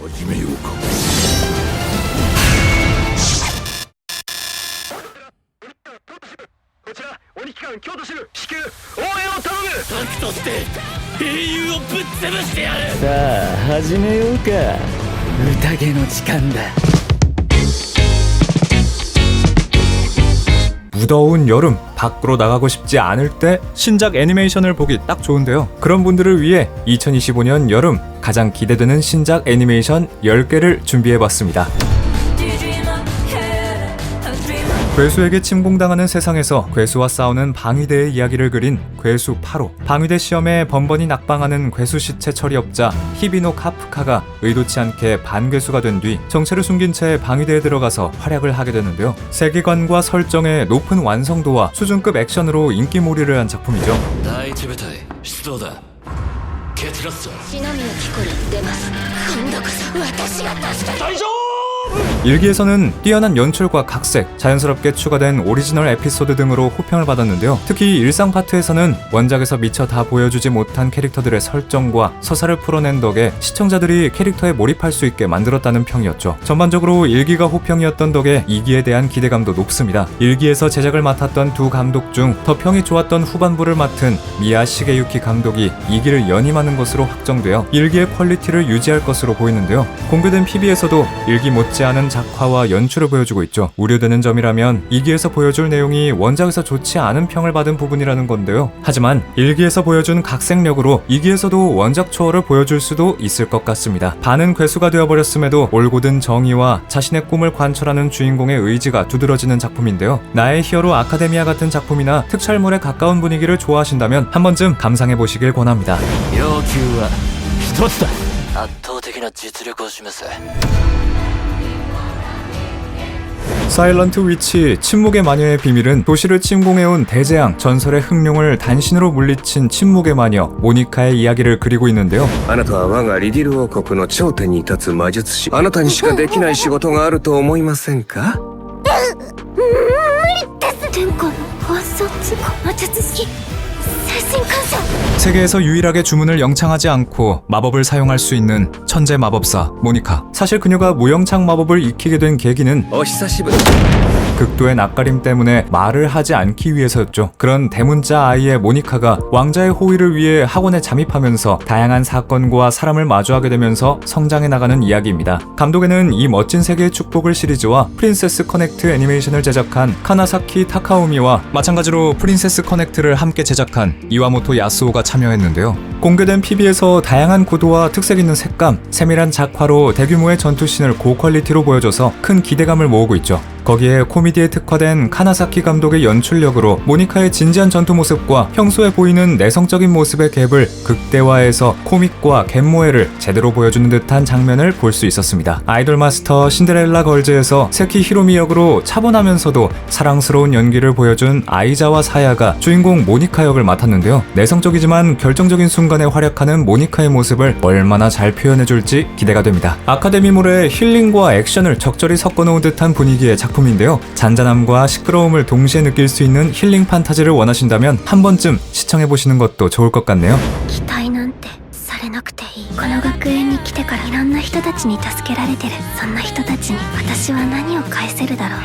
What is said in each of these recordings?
始めようか。こちら鬼機関京都支部至急応援を頼む。悪として英雄をぶっ潰してやる。さあ始めようか。宴の時間だ。 무더운 여름, 밖으로 나가고 싶지 않을 때 신작 애니메이션을 보기 딱 좋은데요. 그런 분들을 위해 2025년 여름 가장 기대되는 신작 애니메이션 10개를 준비해봤습니다. 괴수에게 침공당하는 세상에서 괴수와 싸우는 방위대의 이야기를 그린 괴수 8호. 방위대 시험에 번번이 낙방하는 괴수 시체 처리업자 히비노 카프카가 의도치 않게 반괴수가 된 뒤 정체를 숨긴 채 방위대에 들어가서 활약을 하게 되는데요. 세계관과 설정의 높은 완성도와 수준급 액션으로 인기몰이를 한 작품이죠. 第一部隊出動だ。決ラスト。篠宮貴子に出ます。今度こそ私が助け大丈夫。 일기에서는 뛰어난 연출과 각색, 자연스럽게 추가된 오리지널 에피소드 등으로 호평을 받았는데요. 특히 일상 파트에서는 원작에서 미처 다 보여주지 못한 캐릭터들의 설정과 서사를 풀어낸 덕에 시청자들이 캐릭터에 몰입할 수 있게 만들었다는 평이었죠. 전반적으로 1기가 호평이었던 덕에 2기에 대한 기대감도 높습니다. 1기에서 제작을 맡았던 두 감독 중 더 평이 좋았던 후반부를 맡은 미야 시게유키 감독이 2기를 연임하는 것으로 확정되어 1기의 퀄리티를 유지할 것으로 보이는데요. 공개된 PB에서도 1기 못지않은 작화와 연출을 보여주고 있죠. 우려되는 점이라면 2기에서 보여줄 내용이 원작에서 좋지 않은 평을 받은 부분이라는 건데요. 하지만 1기에서 보여준 각색력으로 2기에서도 원작 초월을 보여줄 수도 있을 것 같습니다. 반은 괴수가 되어버렸음에도 올곧은 정의와 자신의 꿈을 관철하는 주인공의 의지가 두드러지는 작품인데요. 나의 히어로 아카데미아 같은 작품이나 특촬물에 가까운 분위기를 좋아하신다면 한 번쯤 감상해보시길 권합니다. 要求は一つだ。圧倒的な実力を示せ。 사일런트 위치, 침묵의 마녀의 비밀은 도시를 침공해온 대재앙, 전설의 흑룡을 단신으로 물리친 침묵의 마녀 모니카의 이야기를 그리고 있는데요. あなたは我がリディル王国の頂点に立つ魔術師。あなたにしかできない仕事があると思いませんか？天下の暗殺魔術師精神感謝 세계에서 유일하게 주문을 영창하지 않고 마법을 사용할 수 있는 천재 마법사 모니카. 사실 그녀가 무영창 마법을 익히게 된 계기는 お久しぶり。 극도의 낯가림 때문에 말을 하지 않기 위해서였죠. 그런 대문자 아이의 모니카가 왕자의 호의를 위해 학원에 잠입하면서 다양한 사건과 사람을 마주하게 되면서 성장해 나가는 이야기입니다. 감독에는 이 멋진 세계의 축복을 시리즈와 프린세스 커넥트 애니메이션을 제작한 카나사키 타카오미와 마찬가지로 프린세스 커넥트를 함께 제작한 이와모토 야스오가 참여했는데요. 공개된 PB에서 다양한 구도와 특색 있는 색감, 세밀한 작화로 대규모의 전투씬을 고퀄리티로 보여줘서 큰 기대감을 모으고 있죠. 거기에 코미디에 특화된 카나사키 감독의 연출력으로 모니카의 진지한 전투 모습과 평소에 보이는 내성적인 모습의 갭을 극대화해서 코믹과 갯모애를 제대로 보여주는 듯한 장면을 볼 수 있었습니다. 아이돌 마스터 신데렐라 걸즈에서 세키 히로미 역으로 차분하면서도 사랑스러운 연기를 보여준 아이자와 사야가 주인공 모니카 역을 맡았는데요. 내성적이지만 결정적인 순간에 활약하는 모니카의 모습을 얼마나 잘 표현해줄지 기대가 됩니다. 아카데미몰의 힐링과 액션을 적절히 섞어놓은 듯한 분위기의 작품인데요. 잔잔함과 시끄러움을 동시에 느낄 수 있는 힐링 판타지를 원하신다면 한 번쯤 시청해보시는 것도 좋을 것 같네요. 期待なんてされなくていい。この学園に来てからいろんな人たちに助けられてる。そんな人たちに私は何を返せるだろう。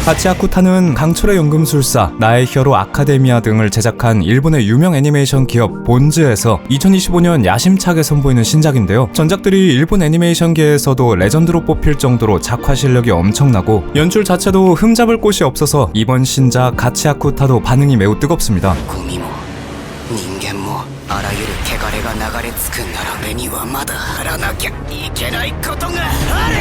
하치아쿠타는 강철의 연금술사, 나의 히어로 아카데미아 등을 제작한 일본의 유명 애니메이션 기업 본즈에서 2025년 야심차게 선보이는 신작인데요. 전작들이 일본 애니메이션계에서도 레전드로 뽑힐 정도로 작화 실력이 엄청나고 연출 자체도 흠잡을 곳이 없어서 이번 신작 하치아쿠타도 반응이 매우 뜨겁습니다. ゴミも人間もあらゆる汚れが流れ着くなら俺にはまだ張らなきゃいけないことがある。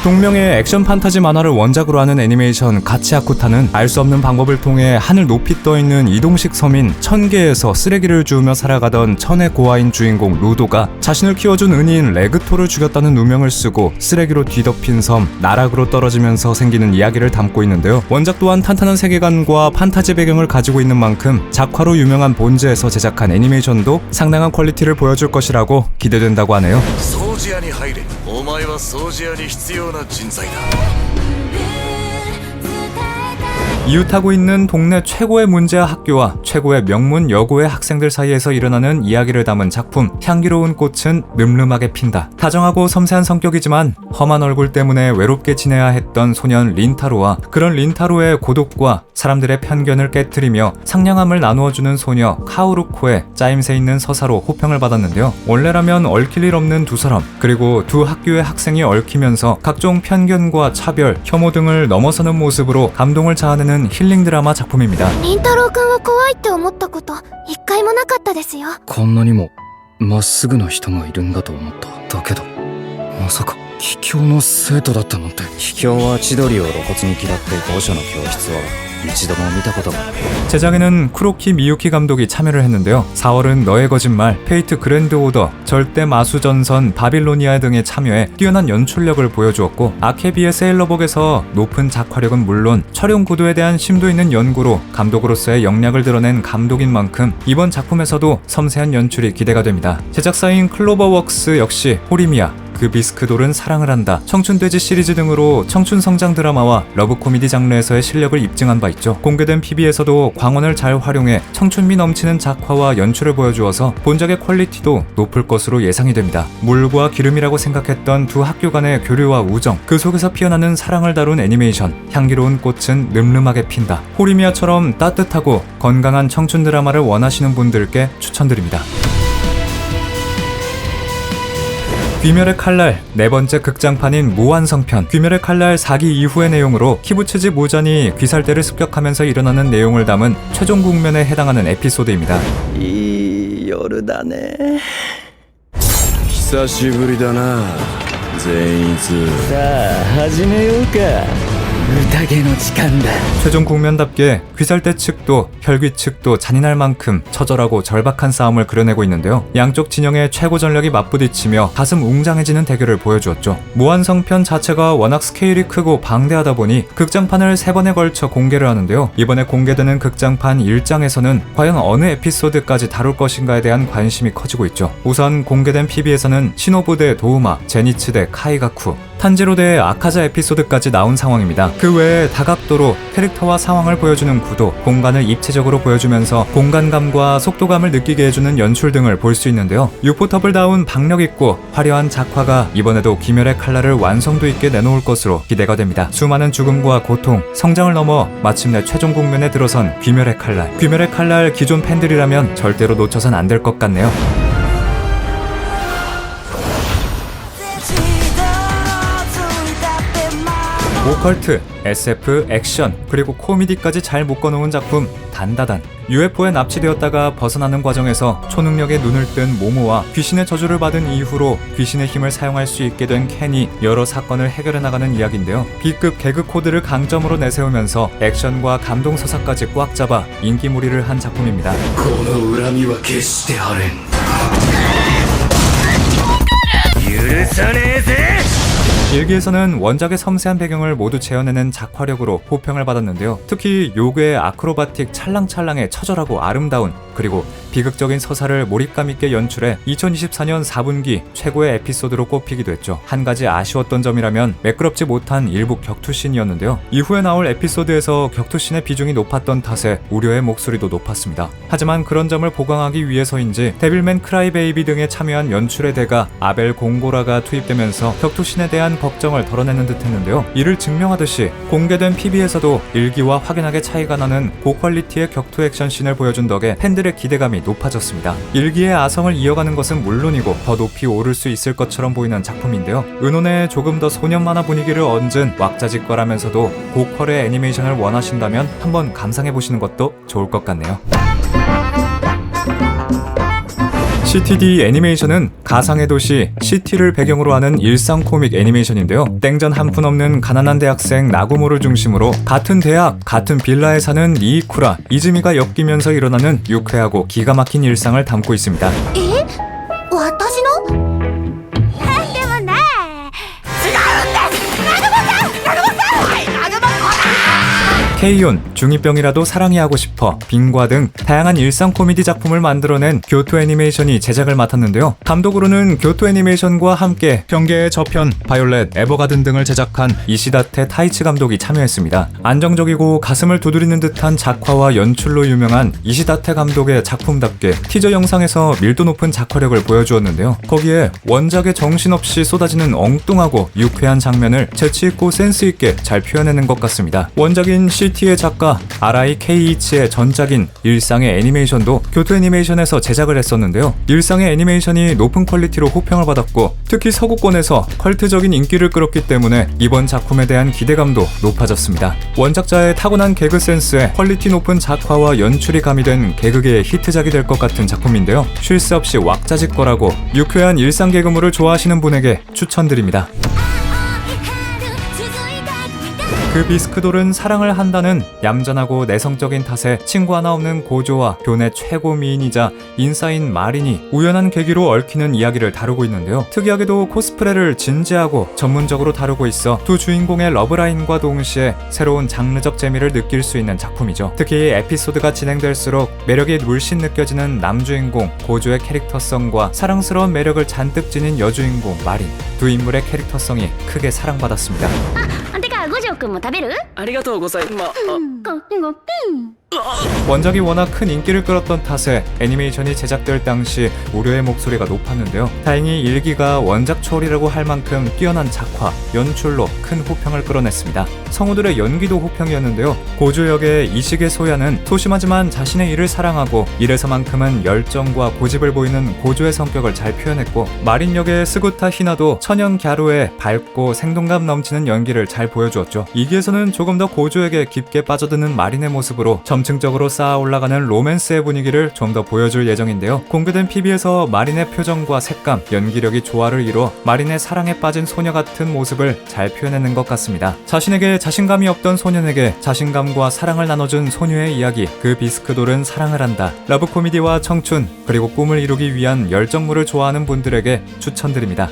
동명의 액션 판타지 만화를 원작으로 하는 애니메이션 가치아쿠타는 알 수 없는 방법을 통해 하늘 높이 떠있는 이동식 섬인 천계에서 쓰레기를 주우며 살아가던 천의 고아인 주인공 루도가 자신을 키워준 은인 레그토를 죽였다는 누명을 쓰고 쓰레기로 뒤덮인 섬 나락으로 떨어지면서 생기는 이야기를 담고 있는데요. 원작 또한 탄탄한 세계관과 판타지 배경을 가지고 있는 만큼 작화로 유명한 본즈에서 제작한 애니메이션도 상당한 퀄리티를 보여줄 것이라고 기대된다고 하네요. 掃除屋に入れ。お前は掃除屋に必要な人材だ。 이웃하고 있는 동네 최고의 문제아 학교와 최고의 명문 여고의 학생들 사이에서 일어나는 이야기를 담은 작품 향기로운 꽃은 늠름하게 핀다. 다정하고 섬세한 성격이지만 험한 얼굴 때문에 외롭게 지내야 했던 소년 린타로와 그런 린타로의 고독과 사람들의 편견을 깨트리며 상냥함을 나누어주는 소녀 카오루코의 짜임새 있는 서사로 호평을 받았는데요. 원래라면 얽힐 일 없는 두 사람, 그리고 두 학교의 학생이 얽히면서 각종 편견과 차별, 혐오 등을 넘어서는 모습으로 감동을 자아내는 힐링 드라마 작품입니다. 凛太郎くんは怖いって思ったこと一回もなかったですよ。こんなにもまっすぐな人がいるんだと思った。だけどまさか卑怯の生徒だったなんて。卑怯は千鳥を露骨に嫌って御所の教室は一度も見たことがない。 제작에는 쿠로키 미유키 감독이 참여를 했는데요. 4월은 너의 거짓말, 페이트 그랜드 오더, 절대 마수 전선, 바빌로니아 등에 참여해 뛰어난 연출력을 보여주었고 아케비의 세일러복에서 높은 작화력은 물론 촬영 구도에 대한 심도 있는 연구로 감독으로서의 역량을 드러낸 감독인 만큼 이번 작품에서도 섬세한 연출이 기대가 됩니다. 제작사인 클로버웍스 역시 호리미야, 그 비스크돌은 사랑을 한다, 청춘돼지 시리즈 등으로 청춘 성장 드라마와 러브 코미디 장르에서의 실력을 입증한 바 있죠. 공개된 PB에서도 광원을 잘 활용해 청춘미 넘치는 작화와 연출을 보여주어서 본작의 퀄리티도 높을 것으로 예상이 됩니다. 물과 기름이라고 생각했던 두 학교 간의 교류와 우정, 그 속에서 피어나는 사랑을 다룬 애니메이션 향기로운 꽃은 늠름하게 핀다. 호리미야처럼 따뜻하고 건강한 청춘 드라마를 원하시는 분들께 추천드립니다. 귀멸의 칼날, 네 번째 극장판인 무한성편. 귀멸의 칼날 4기 이후의 내용으로 키부츠지 모잔이 귀살대를 습격하면서 일어나는 내용을 담은 최종 국면에 해당하는 에피소드입니다. いい夜だね。久しぶりだな善逸。さあ始めようか。宴の時間だ。 최종 국면답게 귀살대 측도 혈귀 측도 잔인할 만큼 처절하고 절박한 싸움을 그려내고 있는데요. 양쪽 진영의 최고 전력이 맞부딪히며 가슴 웅장해지는 대결을 보여주었죠. 무한성편 자체가 워낙 스케일이 크고 방대하다 보니 극장판을 3번에 걸쳐 공개를 하는데요. 이번에 공개되는 극장판 1장에서는 과연 어느 에피소드까지 다룰 것인가에 대한 관심이 커지고 있죠. 우선 공개된 PB에서는 시노부 대 도우마, 제니츠 대 카이가쿠, 탄지로 대 아카자 에피소드까지 나온 상황입니다. 그 외에 다각도로 캐릭터와 상황을 보여주는 구도, 공간을 입체적으로 보여주면서 공간감과 속도감을 느끼게 해주는 연출 등을 볼 수 있는데요. 유포터블다운 박력있고 화려한 작화가 이번에도 귀멸의 칼날을 완성도 있게 내놓을 것으로 기대가 됩니다. 수많은 죽음과 고통, 성장을 넘어 마침내 최종 국면에 들어선 귀멸의 칼날. 귀멸의 칼날 기존 팬들이라면 절대로 놓쳐선 안 될 것 같네요. 오컬트, SF, 액션, 그리고 코미디까지 잘 묶어놓은 작품 단다단. UFO에 납치되었다가 벗어나는 과정에서 초능력에 눈을 뜬 모모와 귀신의 저주를 받은 이후로 귀신의 힘을 사용할 수 있게 된 켄이 여러 사건을 해결해 나가는 이야기인데요. B급 개그 코드를 강점으로 내세우면서 액션과 감동 서사까지 꽉 잡아 인기몰이를 한 작품입니다. この恨みは決して晴れん。許さねえぜ。 일기에서는 원작의 섬세한 배경을 모두 재현해낸 작화력으로 호평을 받았는데요. 특히 요괴의 아크로바틱 찰랑찰랑의 처절하고 아름다운, 그리고 비극적인 서사를 몰입감 있게 연출해 2024년 4분기 최고의 에피소드로 꼽히기도 했죠. 한 가지 아쉬웠던 점이라면 매끄럽지 못한 일부 격투씬이었는데요. 이후에 나올 에피소드에서 격투씬의 비중이 높았던 탓에 우려의 목소리도 높았습니다. 하지만 그런 점을 보강하기 위해서인지 데빌맨 크라이베이비 등에 참여한 연출의 대가 아벨 공고라가 투입되면서 격투씬에 대한 걱정을 덜어내는 듯 했는데요. 이를 증명하듯이 공개된 PB에서도 일기와 확연하게 차이가 나는 고퀄리티의 격투 액션씬을 보여준 덕에 팬들의 기대감이 높아졌습니다. 일기의 아성을 이어가는 것은 물론이고 더 높이 오를 수 있을 것처럼 보이는 작품인데요. 은혼에 조금 더 소년 만화 분위기를 얹은 왁자지껄하면서도 고퀄의 애니메이션을 원하신다면 한번 감상해보시는 것도 좋을 것 같네요. CTD 애니메이션은 가상의 도시 시티를 배경으로 하는 일상 코믹 애니메이션인데요. 땡전 한 푼 없는 가난한 대학생 나구모를 중심으로 같은 대학, 같은 빌라에 사는 니이쿠라, 이즈미가 엮이면서 일어나는 유쾌하고 기가 막힌 일상을 담고 있습니다. え私のでもね違うんです。南雲さん、南雲さん、はい、南雲こら K온, 중2병이라도 사랑이 하고 싶어, 빙과 등 다양한 일상 코미디 작품을 만들어낸 교토 애니메이션이 제작을 맡았는데요. 감독으로는 교토 애니메이션과 함께 병계의 저편, 바이올렛, 에버가든 등을 제작한 이시다테 타이츠 감독이 참여했습니다. 안정적이고 가슴을 두드리는 듯한 작화와 연출로 유명한 이시다테 감독의 작품답게 티저 영상에서 밀도 높은 작화력을 보여주었는데요. 거기에 원작의 정신없이 쏟아지는 엉뚱하고 유쾌한 장면을 재치있고 센스있게 잘 표현해낸 것 같습니다. 원작인 CT의 작가 아라이 케이이치의 전작인 일상의 애니메이션도 교토 애니메이션에서 제작을 했었는데요. 일상의 애니메이션이 높은 퀄리티로 호평을 받았고 특히 서구권에서 컬트적인 인기를 끌었기 때문에 이번 작품에 대한 기대감도 높아졌습니다. 원작자의 타고난 개그 센스에 퀄리티 높은 작화와 연출이 가미된 개그계의 히트작이 될 것 같은 작품인데요. 쉴 새 없이 왁자지껄하고 유쾌한 일상 개그물을 좋아하시는 분에게 추천드립니다. 그 비스크돌은 사랑을 한다는 얌전하고 내성적인 탓에 친구 하나 없는 고조와 교내 최고 미인이자 인싸인 마린이 우연한 계기로 얽히는 이야기를 다루고 있는데요. 특이하게도 코스프레를 진지하고 전문적으로 다루고 있어 두 주인공의 러브라인과 동시에 새로운 장르적 재미를 느낄 수 있는 작품이죠. 특히 에피소드가 진행될수록 매력이 물씬 느껴지는 남주인공 고조의 캐릭터성과 사랑스러운 매력을 잔뜩 지닌 여주인공 마린, 두 인물의 캐릭터성이 크게 사랑받았습니다. てか五条くんも食べる？ありがとうございます。ごピン。 원작이 워낙 큰 인기를 끌었던 탓에 애니메이션이 제작될 당시 우려의 목소리가 높았는데요. 다행히 1기가 원작 초월이라고 할 만큼 뛰어난 작화, 연출로 큰 호평을 끌어냈습니다. 성우들의 연기도 호평이었는데요. 고조 역의 이시게 소야는 소심하지만 자신의 일을 사랑하고 일에서만큼은 열정과 고집을 보이는 고조의 성격을 잘 표현했고, 마린 역의 스구타 히나도 천연 갸루의 밝고 생동감 넘치는 연기를 잘 보여주었죠. 2기에서는 조금 더 고조에게 깊게 빠져드는 마린의 모습으로 점층적으로 쌓아 올라가는 로맨스의 분위기를 좀 더 보여줄 예정인데요. 공개된 PB에서 마린의 표정과 색감, 연기력이 조화를 이뤄 마린의 사랑에 빠진 소녀 같은 모습을 잘 표현해낸 것 같습니다. 자신에게 자신감이 없던 소년에게 자신감과 사랑을 나눠준 소녀의 이야기, 그 비스크돌은 사랑을 한다. 러브 코미디와 청춘, 그리고 꿈을 이루기 위한 열정물을 좋아하는 분들에게 추천드립니다.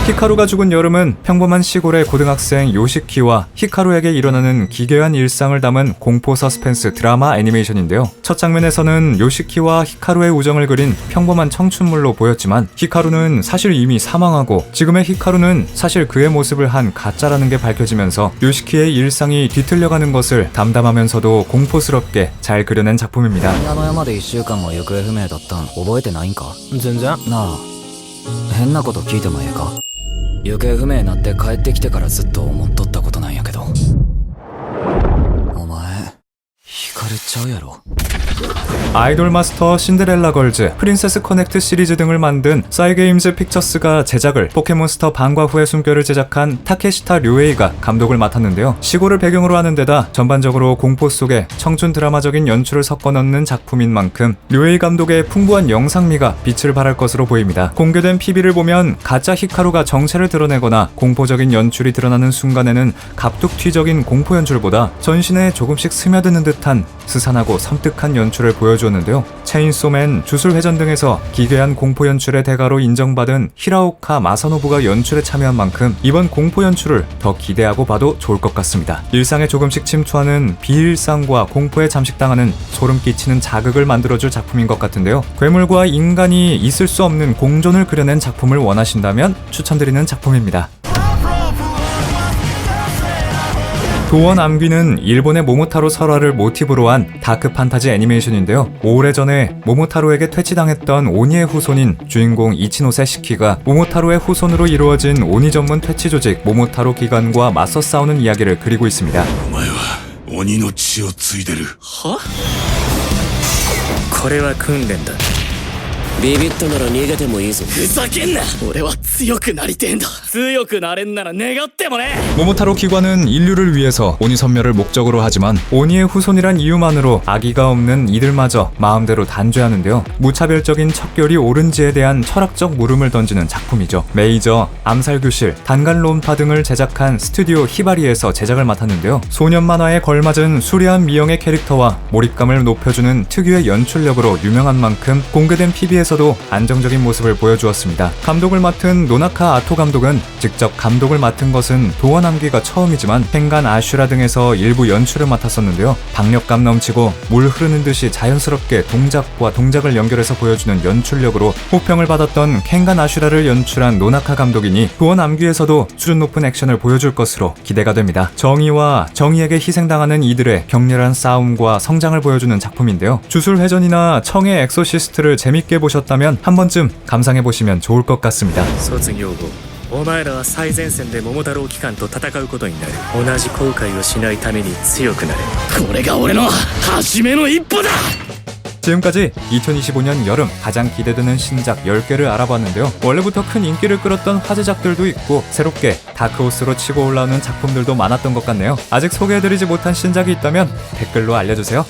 히카루가 죽은 여름은 평범한 시골의 고등학생 요시키와 히카루에게 일어나는 기괴한 일상을 담은 공포 서스펜스 드라마 애니메이션인데요. 첫 장면에서는 요시키와 히카루의 우정을 그린 평범한 청춘물로 보였지만 히카루는 사실 이미 사망하고 지금의 히카루는 사실 그의 모습을 한 가짜라는 게 밝혀지면서 요시키의 일상이 뒤틀려가는 것을 담담하면서도 공포스럽게 잘 그려낸 작품입니다. あの山で1週間も行方不明だったん覚えてないんか？全然。なあ、変なこと聞いてもええか？行方不明になって帰ってきてからずっと思っとったことなんやけど、お前惹かれちゃうやろ。 아이돌 마스터, 신데렐라 걸즈, 프린세스 커넥트 시리즈 등을 만든 싸이게임즈 픽처스가 제작을, 포켓몬스터 방과 후의 숨결을 제작한 타케시타 류에이가 감독을 맡았는데요. 시골을 배경으로 하는 데다 전반적으로 공포 속에 청춘 드라마적인 연출을 섞어 넣는 작품인 만큼 류에이 감독의 풍부한 영상미가 빛을 발할 것으로 보입니다. 공개된 PB를 보면 가짜 히카루가 정체를 드러내거나 공포적인 연출이 드러나는 순간에는 갑툭튀적인 공포 연출보다 전신에 조금씩 스며드는 듯한 스산하고 섬뜩한 연출을 보여주었는데요. 체인소맨, 주술회전 등에서 기괴한 공포 연출의 대가로 인정받은 히라오카 마사노부가 연출에 참여한 만큼 이번 공포 연출을 더 기대하고 봐도 좋을 것 같습니다. 일상에 조금씩 침투하는 비일상과 공포에 잠식당하는 소름 끼치는 자극을 만들어줄 작품인 것 같은데요. 괴물과 인간이 있을 수 없는 공존을 그려낸 작품을 원하신다면 추천드리는 작품입니다. 도원 암귀는 일본의 모모타로 설화를 모티브로 한 다크 판타지 애니메이션인데요. 오래전에 모모타로에게 퇴치당했던 오니의 후손인 주인공 이치노세 시키가 모모타로의 후손으로 이루어진 오니 전문 퇴치 조직 모모타로 기관과 맞서 싸우는 이야기를 그리고 있습니다. お前は鬼の血を継いでる。は？これは訓練だ。ビビッとなら逃げてもいいぞ。ふざけんな。俺は強くなりてえんだ。強くなれんなら願ってもね。 모모타로 기관은 인류를 위해서 오니 선멸을 목적으로 하지만 오니의 후손이란 이유만으로 아기가 없는 이들마저 마음대로 단죄하는데요. 무차별적인 척결이 옳은지에 대한 철학적 물음을 던지는 작품이죠. 메이저, 암살교실, 단간론파 등을 제작한 스튜디오 히바리에서 제작을 맡았는데요. 소년 만화에 걸맞은 수려한 미형의 캐릭터와 몰입감을 높여주는 특유의 연출력으로 유명한 만큼 공개된 PB에서도 안정적인 모습을 보여주었습니다. 감독을 맡은 노나카 아토 감독은 직접 감독을 맡은 것은 도원암기가 처음이지만 켄간 아슈라 등에서 일부 연출을 맡았었는데요. 박력감 넘치고 물 흐르는 듯이 자연스럽게 동작과 동작을 연결해서 보여주는 연출력으로 호평을 받았던 켄간 아슈라를 연출한 노나카 감독이니 도원암기에서도 수준 높은 액션을 보여줄 것으로 기대가 됩니다. 정의와 정의에게 희생당하는 이들의 격렬한 싸움과 성장을 보여주는 작품인데요. 주술회전이나 청의 엑소시스트를 재밌게 보셨다면 한 번쯤 감상해보시면 좋을 것 같습니다. 卒業後お前らは最前線で桃太郎機関と戦うことになる。同じ後悔をしないために強くなれ。これが俺の初めの一歩だ。 지금까지 2025년 여름 가장 기대되는 신작 10개를 알아봤는데요. 원래부터 큰 인기를 끌었던 화제작들도 있고 새롭게 다크호스로 치고 올라오는 작품들도 많았던 것 같네요. 아직 소개해드리지 못한 신작이 있다면 댓글로 알려주세요.